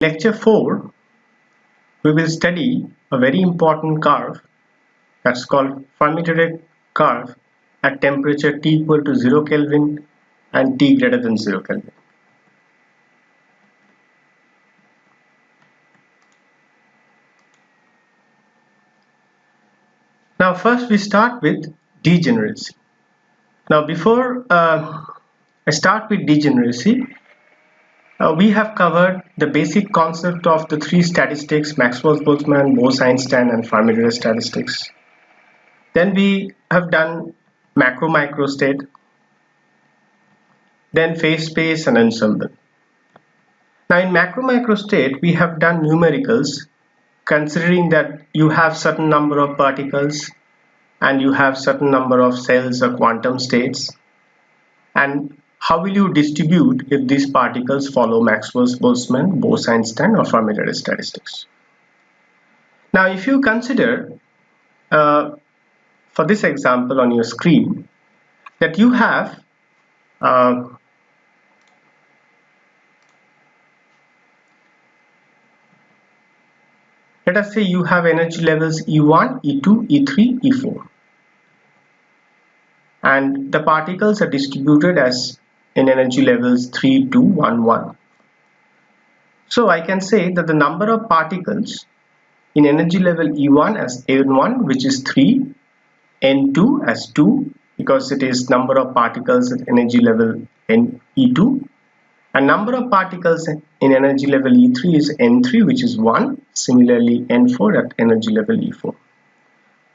Lecture 4, we will study a very important curve that's called Fermi-Dirac curve at temperature T equal to 0 Kelvin and T greater than 0 Kelvin. Now first we start with degeneracy. Now before I start with degeneracy, we have covered the basic concept of the three statistics: Maxwell-Boltzmann, Bose-Einstein and Fermi-Dirac statistics. Then we have done macro-microstate, then phase space and ensemble. Now in macro-microstate we have done numericals, considering that you have certain number of particles and you have certain number of cells or quantum states, and how will you distribute if these particles follow Maxwell's Boltzmann, Bose-Einstein or Fermi-Dirac statistics. Now if you consider for this example on your screen that you have let us say you have energy levels E1, E2, E3, E4, and the particles are distributed as in energy levels 3, 2, 1, 1. So I can say that the number of particles in energy level E1 as N1, which is 3, N2 as 2, because it is number of particles at energy level E2, and number of particles in energy level E3 is N3, which is 1, similarly N4 at energy level E4.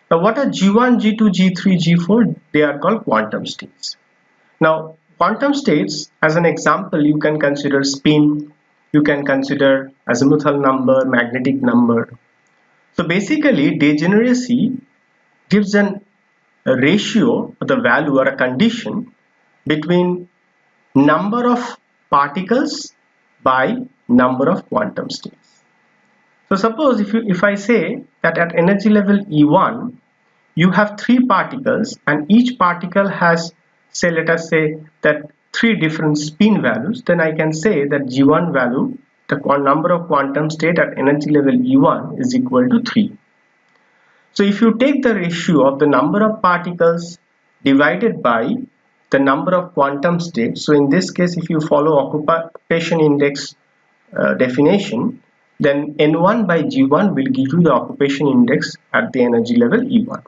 Now what are G1, G2, G3, G4? They are called quantum states. Now quantum states, as an example, you can consider spin, you can consider azimuthal number, magnetic number. So basically degeneracy gives a ratio, the value or a condition between number of particles by number of quantum states. So suppose if I say that at energy level E1 you have 3 particles and each particle has, say, let us say that 3 different spin values, then I can say that G1 value, the number of quantum state at energy level E1 is equal to 3. So if you take the ratio of the number of particles divided by the number of quantum states, so in this case if you follow occupation index definition, then N1 by G1 will give you the occupation index at the energy level E1.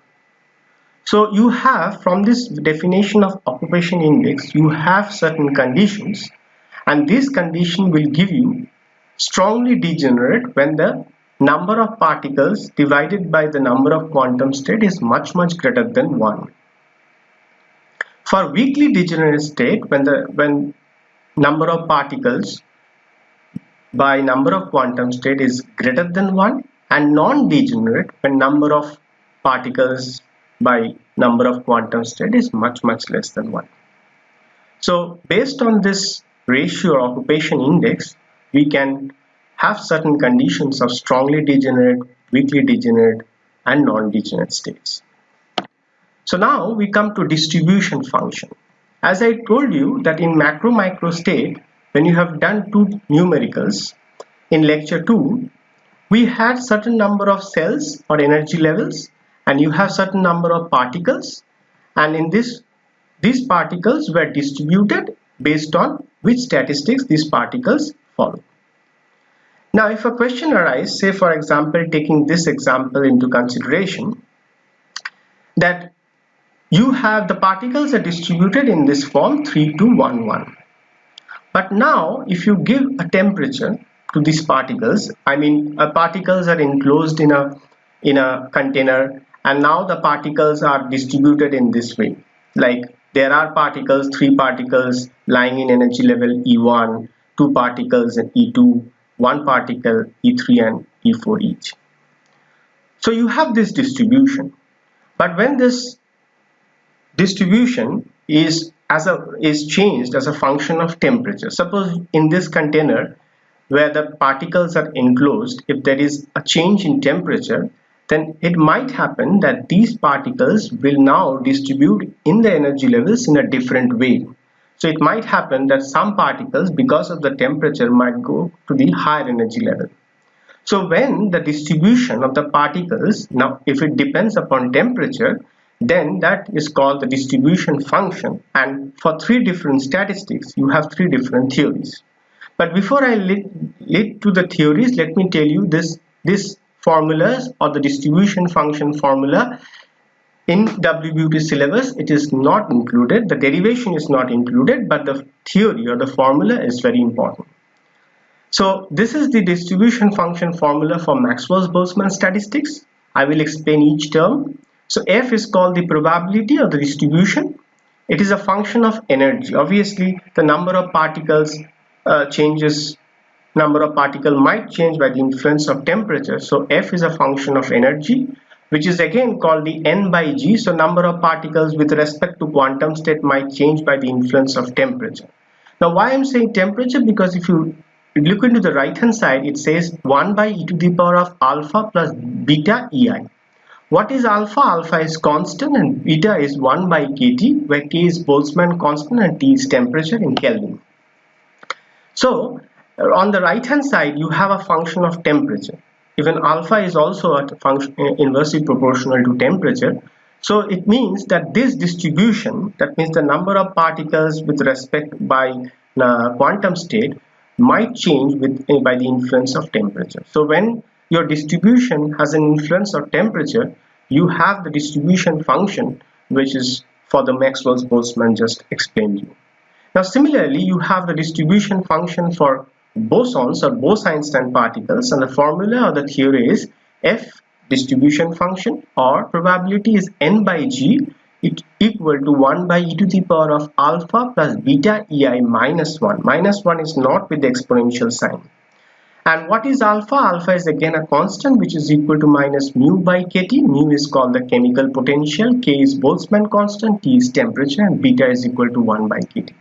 So you have, from this definition of occupation index, you have certain conditions, and this condition will give you strongly degenerate when the number of particles divided by the number of quantum state is much greater than 1. For weakly degenerate state, when number of particles by number of quantum state is greater than 1, and non-degenerate when number of particles by number of quantum state is much less than 1. So based on this ratio or occupation index, we can have certain conditions of strongly degenerate, weakly degenerate and non-degenerate states. So now we come to distribution function. As I told you that in macro-micro state, when you have done 2 numericals in lecture 2, we had certain number of cells or energy levels, and you have certain number of particles, and in these particles were distributed based on which statistics these particles follow. Now if a question arises, say for example taking this example into consideration, that you have the particles are distributed in this form 3, 2, 1, 1. But now if you give a temperature to these particles, I mean particles are enclosed in a container, and now the particles are distributed in this way. Like there are particles, 3 particles lying in energy level E1, 2 particles in E2, 1 particle E3 and E4 each. So you have this distribution, but when this distribution is changed as a function of temperature, suppose in this container where the particles are enclosed, if there is a change in temperature, then it might happen that these particles will now distribute in the energy levels in a different way. So it might happen that some particles, because of the temperature, might go to the higher energy level. So when the distribution of the particles, now if it depends upon temperature, then that is called the distribution function. And for three different statistics, you have three different theories. But before I lead to the theories, let me tell you this formulas or the distribution function formula in WBUT syllabus, it is not included. The derivation is not included, but the theory or the formula is very important. So this is the distribution function formula for Maxwell-Boltzmann statistics. I will explain each term. So F is called the probability of the distribution. It is a function of energy. Obviously, the number of particles number of particle might change by the influence of temperature. So F is a function of energy, which is again called the N by G. So number of particles with respect to quantum state might change by the influence of temperature. Now why I'm saying temperature, because if you look into the right hand side, it says 1 by e to the power of alpha plus beta EI. What is alpha? Alpha is constant and beta is 1 by kT, where K is Boltzmann constant and T is temperature in Kelvin. So on the right hand side, you have a function of temperature. Even alpha is also a function inversely proportional to temperature. So it means that this distribution, that means the number of particles with respect by quantum state, might change by the influence of temperature. So when your distribution has an influence of temperature, you have the distribution function, which is for the Maxwell-Boltzmann just explained you. Now similarly, you have the distribution function for bosons or Bose-Einstein particles, and the formula or the theory is F distribution function, or probability is N by G, it equal to 1 by e to the power of alpha plus beta EI minus 1. Minus 1 is not with the exponential sign. And what is alpha? Alpha is again a constant, which is equal to minus mu by kT. Mu is called the chemical potential, K is Boltzmann constant, T is temperature, and beta is equal to 1 by kT.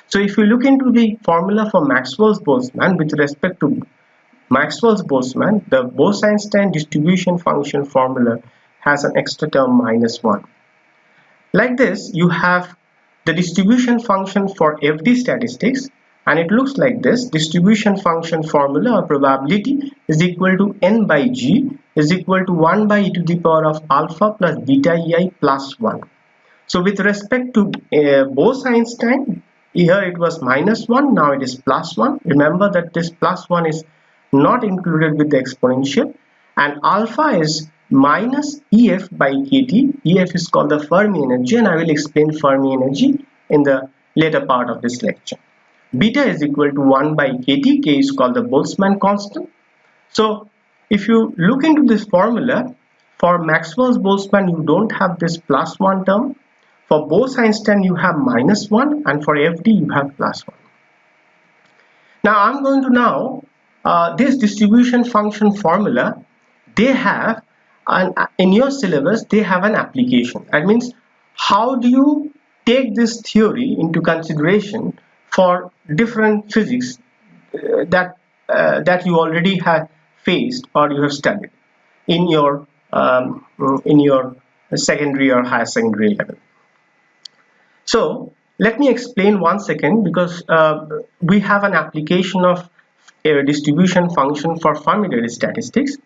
So if you look into the formula for Maxwell-Boltzmann with respect to Maxwell-Boltzmann, the Bose-Einstein distribution function formula has an extra term minus 1. Like this, you have the distribution function for FD statistics, and it looks like this. Distribution function formula or probability is equal to N by G is equal to 1 by e to the power of alpha plus beta EI plus 1. So with respect to Bose-Einstein, here it was minus 1, now it is plus 1. Remember that this plus 1 is not included with the exponential, and alpha is minus EF by kT. EF is called the Fermi energy, and I will explain Fermi energy in the later part of this lecture. Beta is equal to 1 by kT. K is called the Boltzmann constant. So if you look into this formula, for Maxwell-Boltzmann you don't have this plus 1 term. For Bose-Einstein you have minus 1, and for FD you have plus 1. Now I'm going to this distribution function formula, they have in your syllabus they have an application. That means how do you take this theory into consideration for different physics that you already have faced or you have studied in your secondary or higher secondary level. So let me explain one second, because we have an application of a distribution function for Fermi statistics,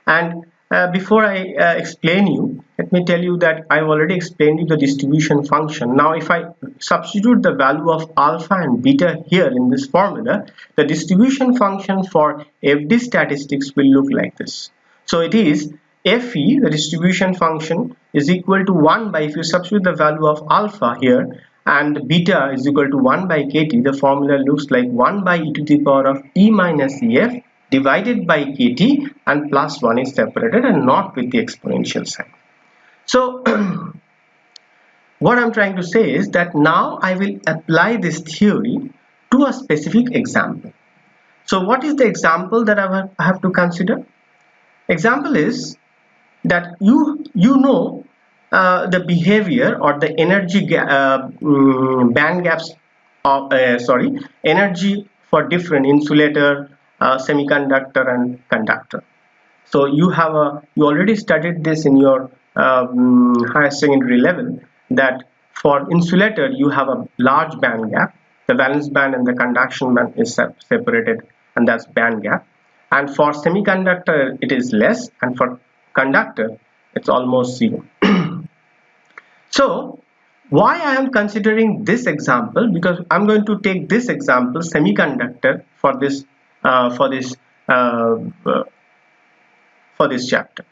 and before I explain you, let me tell you that I've already explained you the distribution function. Now if I substitute the value of alpha and beta here in this formula, the distribution function for FD statistics will look like this. So it is Fe, the distribution function, is equal to 1 by, if you substitute the value of alpha here and beta is equal to 1 by kT, the formula looks like 1 by e to the power of T minus Ef divided by kT, and plus 1 is separated and not with the exponential sign. So what I'm trying to say is that now I will apply this theory to a specific example. So what is the example that I have to consider? Example is that you know the behavior or the energy band gaps of energy for different insulator, semiconductor and conductor. So you already studied this in your higher secondary level, that for insulator you have a large band gap. The valence band and the conduction band is separated, and that's band gap. And for semiconductor it is less, and for conductor it's almost zero. So why I am considering this example, because I'm going to take this example semiconductor for this uh, for this chapter.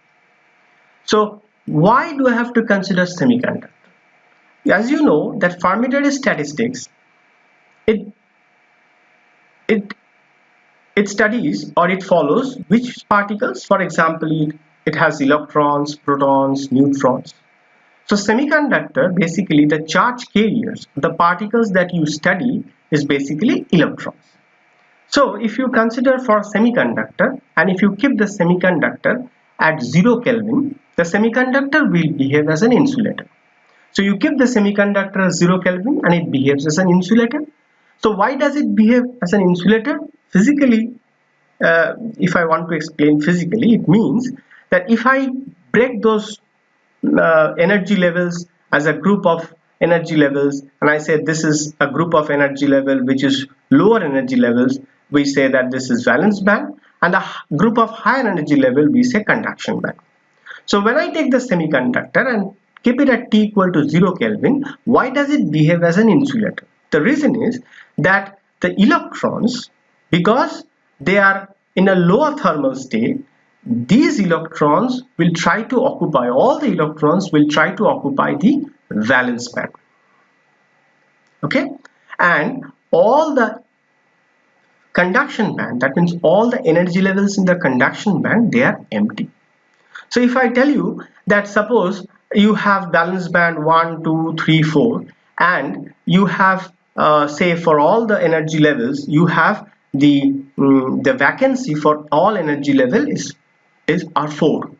So why do I have to consider semiconductor? As you know that Fermi-Dirac statistics, it it studies or it follows which particles. For example, it has electrons, protons, neutrons. So semiconductor, basically the charge carriers, the particles that you study is basically electrons. So if you consider for semiconductor, and if you keep the semiconductor at 0 Kelvin, the semiconductor will behave as an insulator. So you keep the semiconductor at 0 Kelvin and it behaves as an insulator. So why does it behave as an insulator? Physically, if I want to explain physically, it means that if I break those energy levels as a group of energy levels, and I say this is a group of energy level which is lower energy levels, we say that this is valence band, and a group of higher energy level we say conduction band. So when I take the semiconductor and keep it at T equal to 0 Kelvin, why does it behave as an insulator? The reason is that the electrons, because they are in a lower thermal state, these electrons will try to occupy, all the electrons will try to occupy the valence band. Okay, and all the conduction band, that means all the energy levels in the conduction band, they are empty. So if I tell you that suppose you have valence band 1, 2, 3, 4, and you have say for all the energy levels you have the vacancy for all energy level is are 4.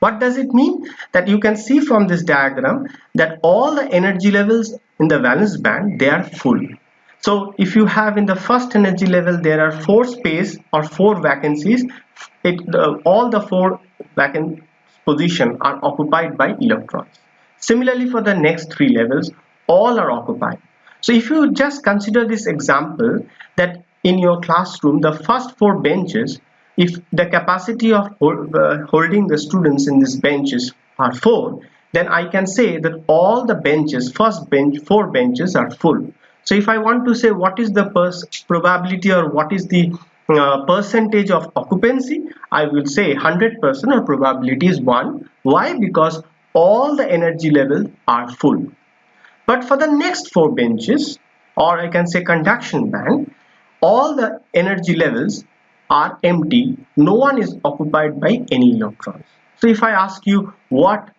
What does it mean? That you can see from this diagram that all the energy levels in the valence band, they are full. So if you have in the first energy level there are 4 space or 4 vacancies, all the 4 vacant position are occupied by electrons. Similarly for the next 3 levels, all are occupied. So if you just consider this example that in your classroom the first 4 benches, if the capacity of holding the students in these benches are 4, then I can say that all the benches, first bench, 4 benches are full. So if I want to say what is the probability or what is the percentage of occupancy, I will say 100% or probability is 1. Why? Because all the energy levels are full. But for the next 4 benches, or I can say conduction band, all the energy levels are empty. No one is occupied by any electrons. So if I ask you what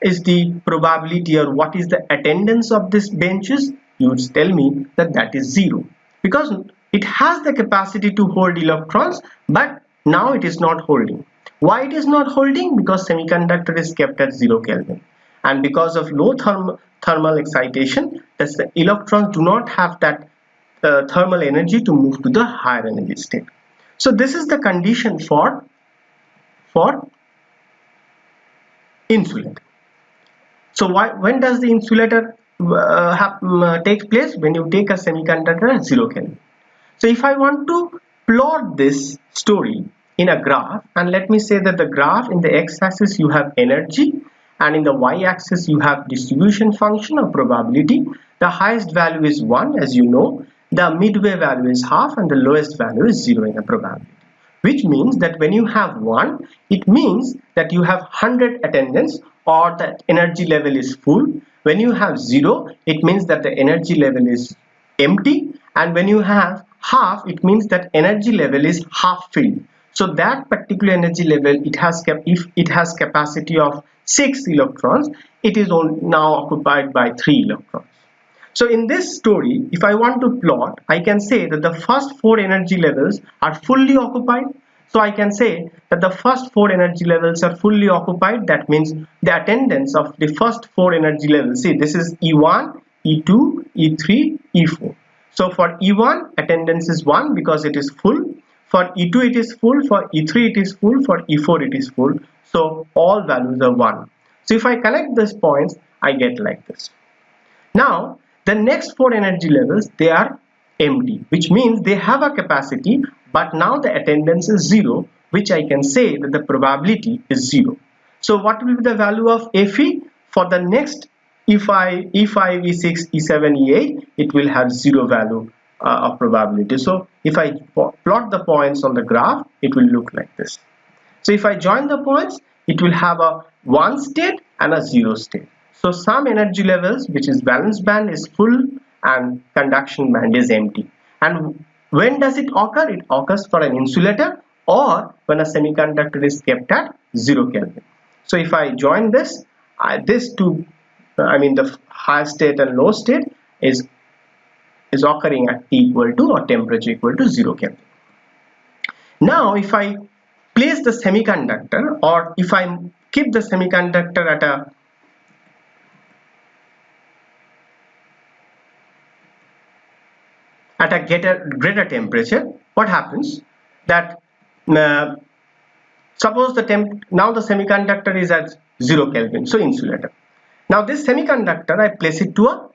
is the probability or what is the attendance of these benches, you would tell me that that is 0, because it has the capacity to hold electrons, but now it is not holding. Why it is not holding? Because semiconductor is kept at 0 Kelvin, and because of low thermal excitation, the electrons do not have that thermal energy to move to the higher energy state. So this is the condition for insulator. So when does the insulator take place? When you take a semiconductor at 0 Kelvin. So if I want to plot this story in a graph, and let me say that the graph in the x-axis you have energy, and in the y-axis you have distribution function or probability. The highest value is 1, as you know. The midway value is half, and the lowest value is 0 in a probability. Which means that when you have 1, it means that you have 100 attendance, or the energy level is full. When you have 0, it means that the energy level is empty, and when you have half, it means that energy level is half filled. So that particular energy level, if it has capacity of 6 electrons, it is now occupied by 3 electrons. So in this story, if I want to plot, I can say that the first 4 energy levels are fully occupied. So I can say that the first 4 energy levels are fully occupied. That means the attendance of the first 4 energy levels. See, this is E1, E2, E3, E4. So for E1, attendance is 1 because it is full. For E2 it is full, for E3 it is full, for E4 it is full. So all values are 1. So if I connect these points, I get like this. Now the next 4 energy levels, they are empty, which means they have a capacity, but now the attendance is 0, which I can say that the probability is 0. So what will be the value of Fe for the next E5, E6, E7, E8? It will have 0 value of probability. So if I plot the points on the graph, it will look like this. So if I join the points, it will have a 1 state and a 0 state. So some energy levels, which is valence band, is full and conduction band is empty. And when does it occur? It occurs for an insulator or when a semiconductor is kept at 0 Kelvin. So if I join this, the high state and low state is occurring at T equal to or temperature equal to 0 Kelvin. Now if I place the semiconductor, or if I keep the semiconductor at a greater temperature, what happens? That suppose now the semiconductor is at 0 Kelvin, so insulator. Now this semiconductor, I place it to a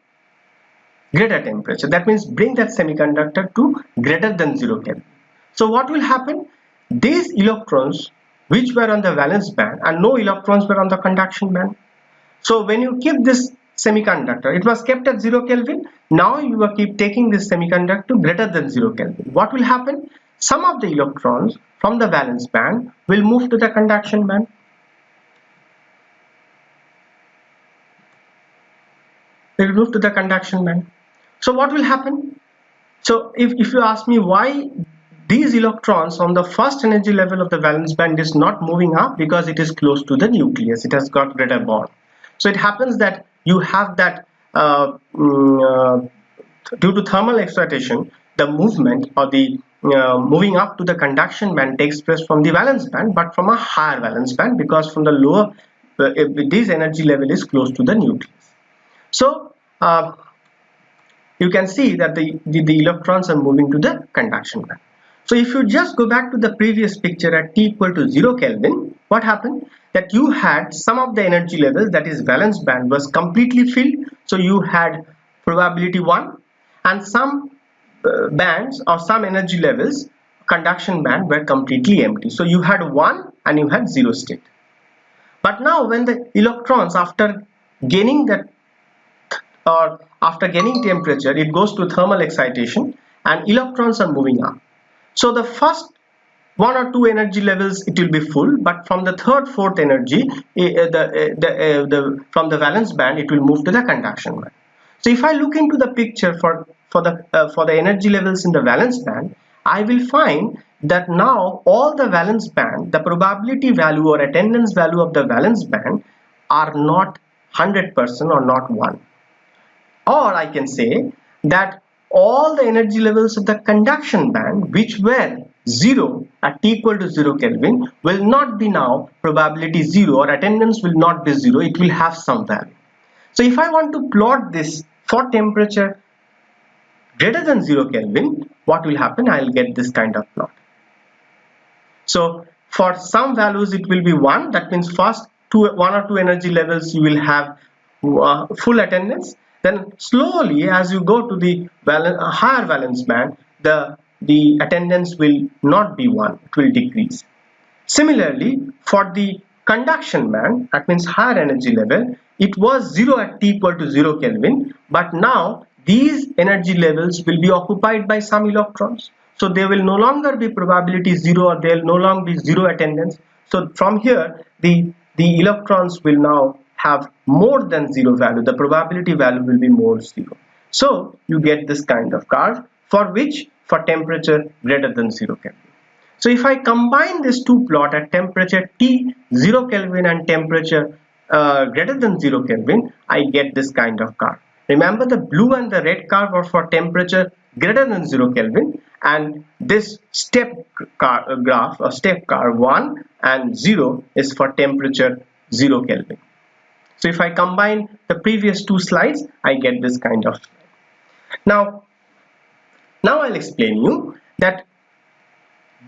greater temperature. That means bring that semiconductor to greater than 0 Kelvin. So what will happen? These electrons which were on the valence band and no electrons were on the conduction band. So when you keep this semiconductor, it was kept at 0 Kelvin. Now you will keep taking this semiconductor greater than 0 Kelvin. What will happen? Some of the electrons from the valence band will move to the conduction band. They will move to the conduction band. So what will happen? So if you ask me why these electrons on the first energy level of the valence band is not moving up, because it is close to the nucleus, it has got greater bond. So it happens that you have that due to thermal excitation, the movement or the moving up to the conduction band takes place from the valence band, but from a higher valence band, because from the lower this energy level is close to the nucleus. So you can see that the electrons are moving to the conduction band. So if you just go back to the previous picture at T equal to 0 Kelvin, what happened? That you had some of the energy levels, that is valence band, was completely filled. So you had probability 1, and some bands or some energy levels, conduction band, were completely empty. So you had 1 and you had 0 state. But now when the electrons, after gaining temperature, it goes to thermal excitation and electrons are moving up. So the first 1 or 2 energy levels, it will be full, but from the third, fourth energy, from the valence band, it will move to the conduction band. So if I look into the picture for the energy levels in the valence band, I will find that now all the valence band, the probability value or attendance value of the valence band are not 100% or not 1. Or I can say that all the energy levels of the conduction band, which were 0 at T equal to 0 Kelvin, will not be now probability 0, or attendance will not be 0, it will have some value. So if I want to plot this for temperature greater than 0 Kelvin, what will happen? I will get this kind of plot. So for some values it will be 1, that means first 1 or 2 energy levels you will have full attendance. Then slowly, as you go to the higher valence band, the attendance will not be 1, it will decrease. Similarly, for the conduction band, that means higher energy level, it was 0 at T equal to 0 Kelvin, but now these energy levels will be occupied by some electrons. So they will no longer be probability 0, or they will no longer be 0 attendance. So from here, the electrons will now have more than 0 value. The probability value will be more 0. So you get this kind of curve for temperature greater than 0 Kelvin. So if I combine these two plots at temperature T 0 Kelvin and temperature greater than 0 Kelvin, I get this kind of curve. Remember, the blue and the red curve are for temperature greater than 0 Kelvin, and this step graph or step curve 1 and 0 is for temperature 0 Kelvin. So if I combine the previous two slides, I get this kind of slide. Now I'll explain you that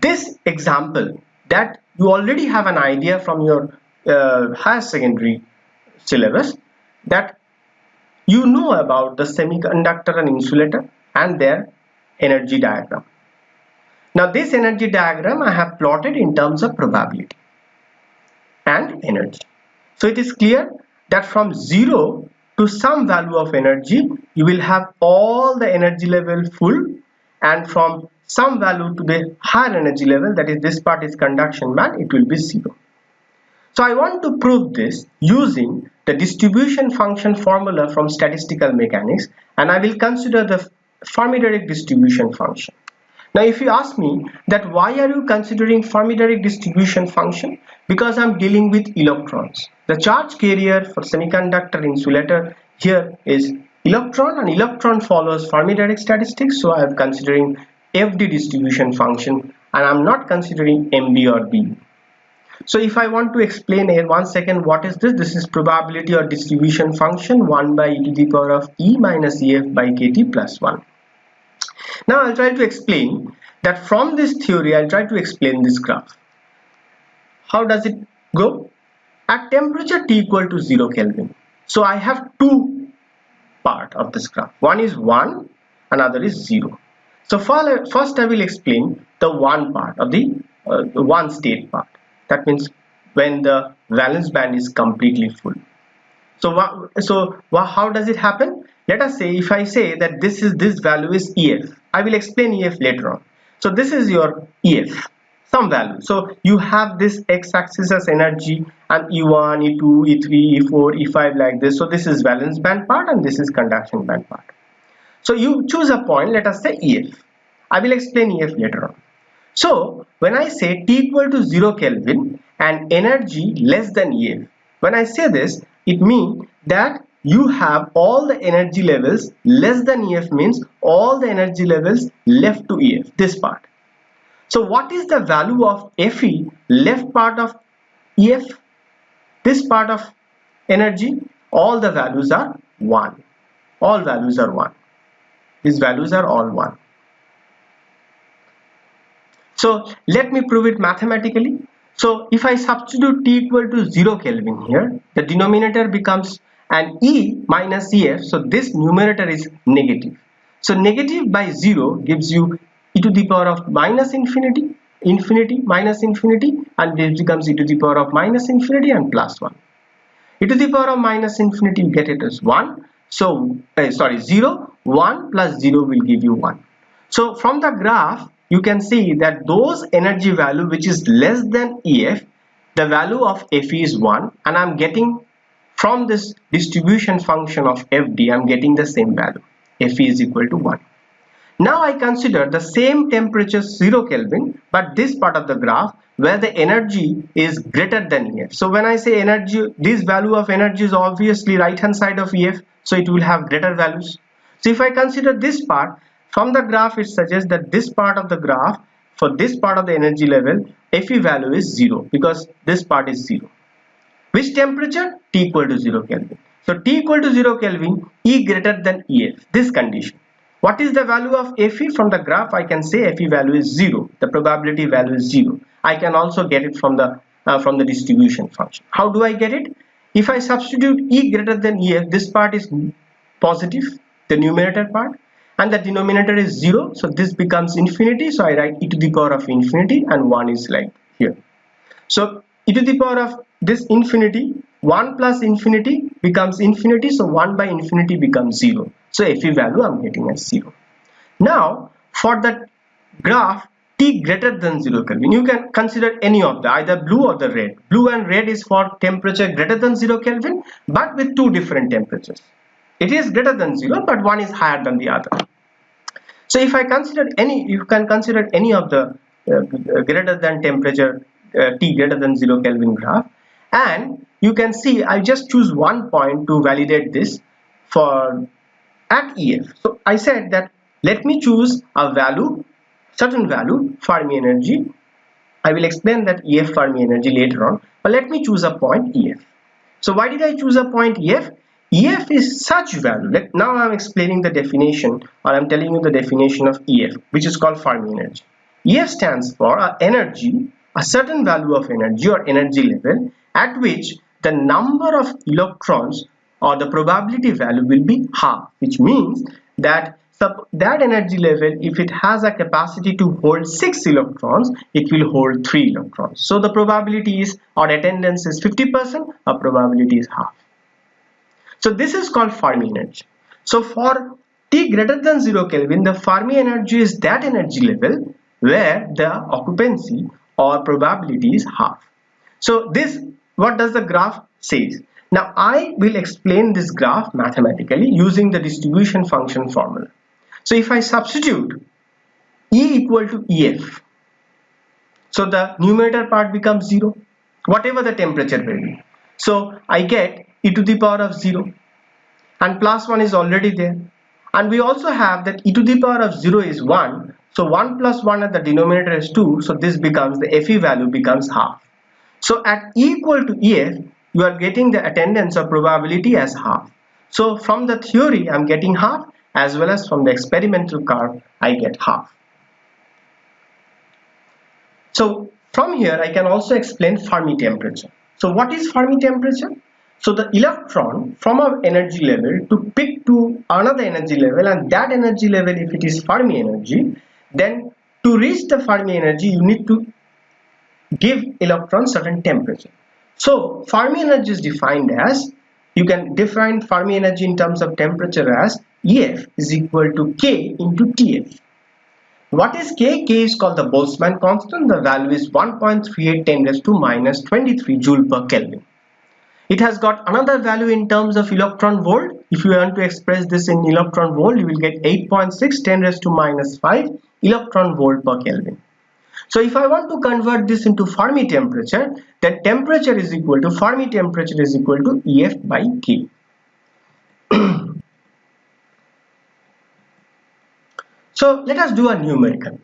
this example, that you already have an idea from your higher secondary syllabus, that you know about the semiconductor and insulator and their energy diagram. Now this energy diagram I have plotted in terms of probability and energy. So it is clear that from 0 to some value of energy, you will have all the energy level full, and from some value to the higher energy level, that is this part is conduction band, it will be 0. So I want to prove this using the distribution function formula from statistical mechanics, and I will consider the Fermi-Dirac distribution function. Now if you ask me that why are you considering Fermi-Dirac distribution function? Because I'm dealing with electrons. The charge carrier for semiconductor insulator here is electron, and electron follows Fermi-Dirac statistics, so I am considering FD distribution function and I'm not considering MB or B. So if I want to explain here, 1 second, what is this? This is probability or distribution function 1 by e to the power of E minus EF by KT plus 1. Now I'll try to explain that from this theory. I'll try to explain this graph. How does it go? At temperature T equal to 0 Kelvin. So I have two part of this graph. One is 1, another is 0. So first I will explain the 1 part of the 1 state part. That means when the valence band is completely full. So how does it happen? Let us say if I say that this value is EF. I will explain EF later on. So this is your EF, some value. So you have this x-axis as energy and E1, E2, E3, E4, E5 like this. So this is valence band part and this is conduction band part. So you choose a point, let us say EF. I will explain EF later on. So when I say T equal to 0 Kelvin and energy less than EF, when I say this, it means that you have all the energy levels less than EF, means all the energy levels left to EF, this part. So what is the value of Fe, left part of EF, this part of energy? All the values are 1. All values are 1. These values are all 1. So let me prove it mathematically. So if I substitute T equal to 0 Kelvin here, the denominator becomes an E minus EF. So this numerator is negative. So negative by 0 gives you e to the power of minus infinity, minus infinity, and this becomes e to the power of minus infinity and plus 1. E to the power of minus infinity, you get it as 1. So 0, 1 plus 0 will give you 1. So from the graph, you can see that those energy value which is less than EF, the value of Fe is 1, and I'm getting from this distribution function of FD, I'm getting the same value. Fe is equal to 1. Now I consider the same temperature 0 Kelvin, but this part of the graph where the energy is greater than EF. So when I say energy, this value of energy is obviously right hand side of EF, so it will have greater values. So if I consider this part, from the graph it suggests that this part of the graph, for this part of the energy level, Fe value is 0 because this part is 0. Which temperature? T equal to 0 Kelvin. So T equal to 0 Kelvin, E greater than EF, this condition. What is the value of Fe? From the graph I can say Fe value is 0. The probability value is 0. I can also get it from the distribution function. How do I get it? If I substitute E greater than EF, this part is positive, the numerator part, and the denominator is 0, so this becomes infinity, so I write e to the power of infinity and 1 is like here. So e to the power of this infinity, 1 plus infinity becomes infinity, so 1 by infinity becomes 0. So Fe value I'm getting as 0. Now for the graph T greater than 0 Kelvin, you can consider any of the, either blue or the red. Blue and red is for temperature greater than 0 Kelvin, but with two different temperatures. It is greater than 0, but one is higher than the other. So if I consider any, you can consider any of the greater than temperature T greater than 0 Kelvin graph, and you can see I just choose one point to validate this for at EF. So I said that let me choose a value, certain value, Fermi energy. I will explain that EF Fermi energy later on, but let me choose a point EF. So why did I choose a point EF? EF is such value. Now I'm explaining the definition, or I'm telling you the definition of EF, which is called Fermi energy. EF stands for energy, a certain value of energy or energy level at which the number of electrons or the probability value will be half, which means that that energy level, if it has a capacity to hold 6 electrons, it will hold 3 electrons. So the probability is, or attendance is 50%, or probability is half. So this is called Fermi energy. So for T greater than 0 Kelvin, the Fermi energy is that energy level where the occupancy or probability is half. So this, what does the graph says? Now I will explain this graph mathematically using the distribution function formula. So if I substitute E equal to EF, so the numerator part becomes 0, whatever the temperature will be. So I get e to the power of 0, and plus 1 is already there. And we also have that e to the power of 0 is 1. So 1 plus 1 at the denominator is 2. So this becomes, the Fe value becomes half. So at E equal to EF, you are getting the attendance or probability as half. So from the theory, I'm getting half, as well as from the experimental curve, I get half. So from here, I can also explain Fermi temperature. So what is Fermi temperature? So the electron from an energy level to pick to another energy level, and that energy level, if it is Fermi energy, then to reach the Fermi energy, you need to give electron certain temperature. So Fermi energy is defined as, you can define Fermi energy in terms of temperature as EF is equal to K into TF. What is K? K is called the Boltzmann constant. The value is 1.38 10 raised to minus 23 joule per Kelvin. It has got another value in terms of electron volt. If you want to express this in electron volt, you will get 8.6 10 raised to minus 5 electron volt per Kelvin. So if I want to convert this into Fermi temperature, then temperature is equal to, Fermi temperature is equal to EF by K. So let us do a numerical.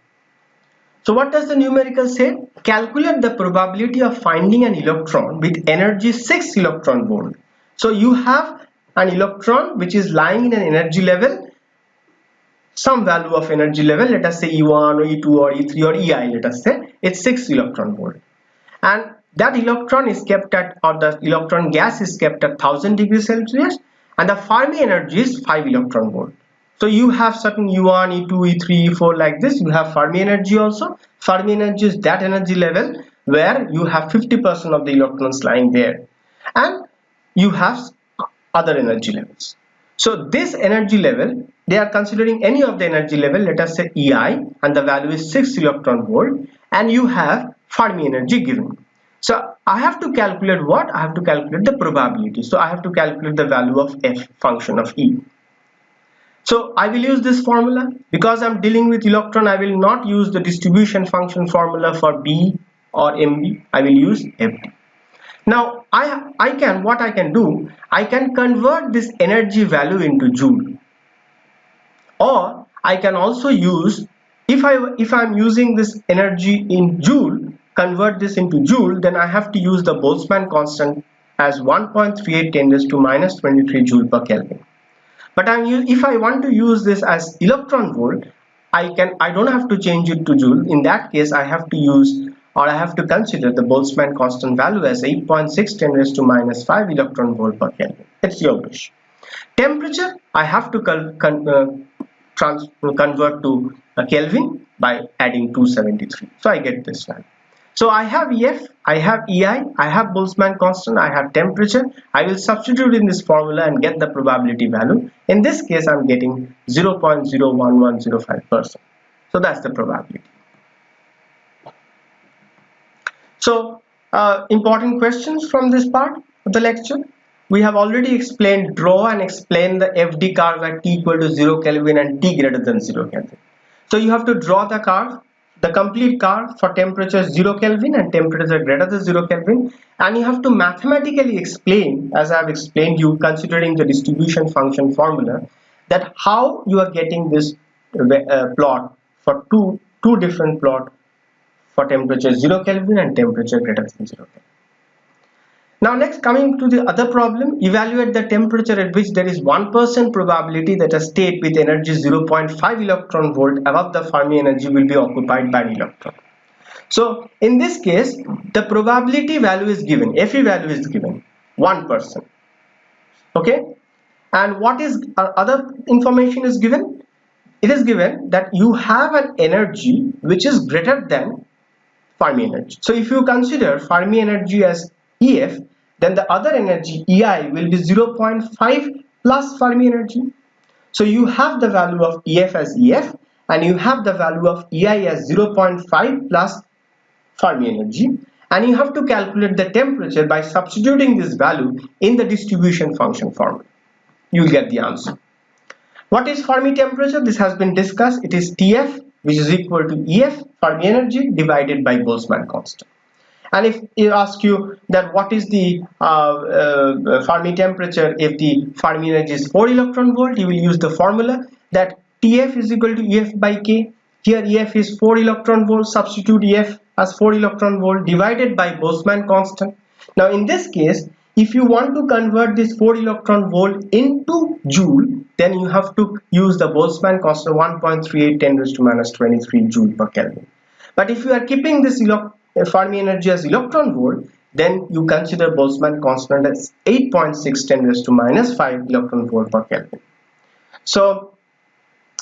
So what does the numerical say? Calculate the probability of finding an electron with energy 6 electron volt. So you have an electron which is lying in an energy level, some value of energy level, let us say E1 or E2 or E3 or EI, let us say it's 6 electron volt. And that electron is kept at, or the electron gas is kept at 1000 degrees Celsius, and the Fermi energy is 5 electron volt. So you have certain E1, E2, E3, E4 like this. You have Fermi energy also. Fermi energy is that energy level where you have 50% of the electrons lying there. And you have other energy levels. So this energy level, they are considering any of the energy level, let us say EI, and the value is 6 electron volt, and you have Fermi energy given. So I have to calculate what? I have to calculate the probability. So I have to calculate the value of F, function of E. So I will use this formula. Because I'm dealing with electron, I will not use the distribution function formula for B or MB. I will use FD. Now what I can do, I can convert this energy value into joule, or I can also use, if I'm using this energy in joule, convert this into joule, then I have to use the Boltzmann constant as 1.38 10 raised to minus 23 joule per Kelvin. But if I want to use this as electron volt, I don't have to change it to joule. In that case, I have to use, or I have to consider the Boltzmann constant value as 8.6 10 raised to minus 5 electron volt per Kelvin. It's your wish. Temperature, I have to convert to a Kelvin by adding 273. So I get this value. So I have EF, I have EI, I have Boltzmann constant, I have temperature. I will substitute in this formula and get the probability value. In this case, I'm getting 0.01105%. So that's the probability. So important questions from this part of the lecture. We have already explained, draw and explain the FD curve at T equal to 0 Kelvin and T greater than 0 Kelvin. So you have to draw the curve, the complete curve for temperature 0 Kelvin and temperature greater than 0 Kelvin, and you have to mathematically explain, as I have explained you, considering the distribution function formula, that how you are getting this plot for two different plot for temperature 0 Kelvin and temperature greater than 0 Kelvin. Now next, coming to the other problem, evaluate the temperature at which there is 1% probability that a state with energy 0.5 electron volt above the Fermi energy will be occupied by an electron. So in this case, the probability value is given, Fe value is given 1%. Okay, and what is other information is given? It is given that you have an energy which is greater than Fermi energy. So if you consider Fermi energy as EF, then the other energy EI will be 0.5 plus Fermi energy. So you have the value of EF as EF and you have the value of EI as 0.5 plus Fermi energy, and you have to calculate the temperature by substituting this value in the distribution function formula. You will get the answer. What is Fermi temperature? This has been discussed. It is Tf, which is equal to EF, Fermi energy, divided by Boltzmann constant. And if you ask you that what is the Fermi temperature if the Fermi energy is 4 electron volt, you will use the formula that Tf is equal to EF by K. Here EF is 4 electron volt, substitute EF as 4 electron volt divided by Boltzmann constant. Now in this case, if you want to convert this 4 electron volt into joule, then you have to use the Boltzmann constant 1.38 10 raised to minus 23 joule per Kelvin. But if you are keeping this Fermi energy as electron volt, then you consider Boltzmann constant as 8.6 10 raised to minus 5 electron volt per Kelvin. So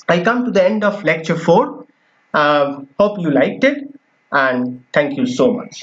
I come to the end of lecture 4. Hope you liked it, and thank you so much.